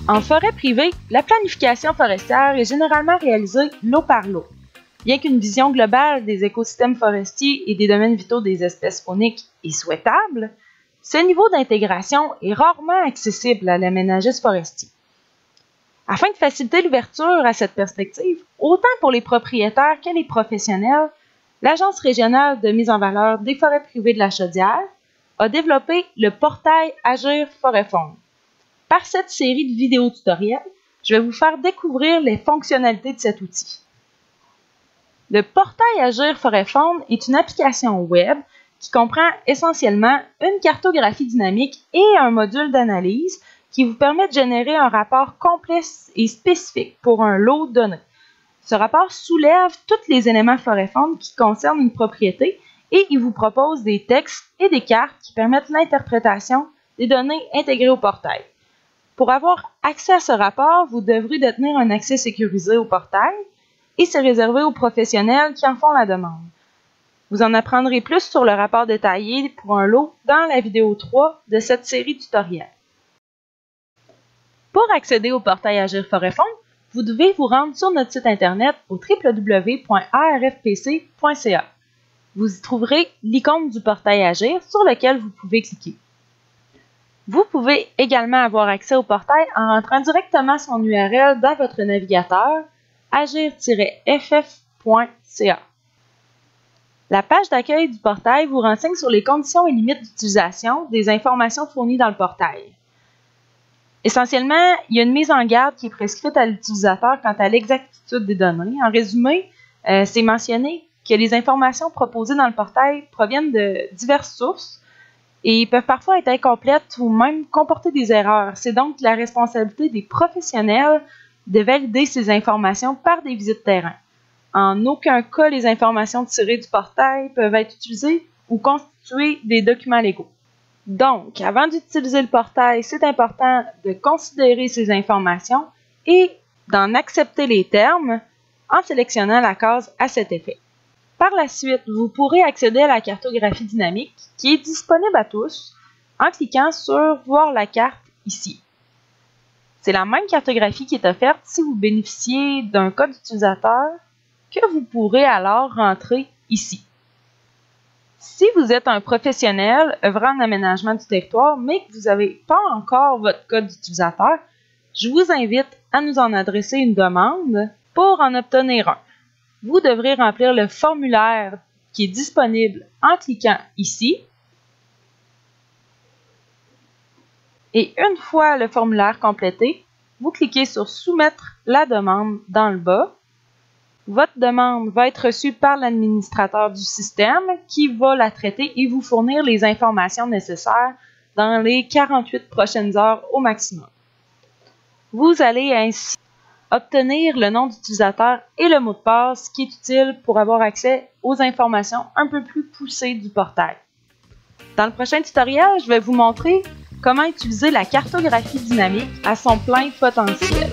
En forêt privée, la planification forestière est généralement réalisée lot par lot. Bien qu'une vision globale des écosystèmes forestiers et des domaines vitaux des espèces fauniques est souhaitable, ce niveau d'intégration est rarement accessible à l'aménagiste forestier. Afin de faciliter l'ouverture à cette perspective, autant pour les propriétaires que les professionnels, l'Agence régionale de mise en valeur des forêts privées de la Chaudière a développé le portail Agir Forêt-Faune. Par cette série de vidéos tutoriels, je vais vous faire découvrir les fonctionnalités de cet outil. Le portail Agir Forêt-Faune est une application web qui comprend essentiellement une cartographie dynamique et un module d'analyse qui vous permet de générer un rapport complet et spécifique pour un lot donné. Ce rapport soulève tous les éléments forêt-faune qui concernent une propriété et il vous propose des textes et des cartes qui permettent l'interprétation des données intégrées au portail. Pour avoir accès à ce rapport, vous devrez détenir un accès sécurisé au portail et c'est réservé aux professionnels qui en font la demande. Vous en apprendrez plus sur le rapport détaillé pour un lot dans la vidéo 3 de cette série tutoriel. Pour accéder au portail Agir Forêt-Faune, vous devez vous rendre sur notre site internet au www.arfpc.ca. Vous y trouverez l'icône du portail Agir sur lequel vous pouvez cliquer. Vous pouvez également avoir accès au portail en rentrant directement son URL dans votre navigateur agir-ff.ca. La page d'accueil du portail vous renseigne sur les conditions et limites d'utilisation des informations fournies dans le portail. Essentiellement, il y a une mise en garde qui est prescrite à l'utilisateur quant à l'exactitude des données. En résumé, c'est mentionné que les informations proposées dans le portail proviennent de diverses sources et peuvent parfois être incomplètes ou même comporter des erreurs. C'est donc la responsabilité des professionnels de valider ces informations par des visites terrain. En aucun cas, les informations tirées du portail peuvent être utilisées ou constituer des documents légaux. Donc, avant d'utiliser le portail, c'est important de considérer ces informations et d'en accepter les termes en sélectionnant la case à cet effet. Par la suite, vous pourrez accéder à la cartographie dynamique qui est disponible à tous en cliquant sur « Voir la carte » ici. C'est la même cartographie qui est offerte si vous bénéficiez d'un code utilisateur que vous pourrez alors rentrer ici. Si vous êtes un professionnel œuvrant en aménagement du territoire, mais que vous n'avez pas encore votre code d'utilisateur, je vous invite à nous en adresser une demande pour en obtenir un. Vous devrez remplir le formulaire qui est disponible en cliquant ici. Et une fois le formulaire complété, vous cliquez sur « Soumettre la demande » dans le bas. Votre demande va être reçue par l'administrateur du système qui va la traiter et vous fournir les informations nécessaires dans les 48 prochaines heures au maximum. Vous allez ainsi obtenir le nom d'utilisateur et le mot de passe qui est utile pour avoir accès aux informations un peu plus poussées du portail. Dans le prochain tutoriel, je vais vous montrer comment utiliser la cartographie dynamique à son plein potentiel.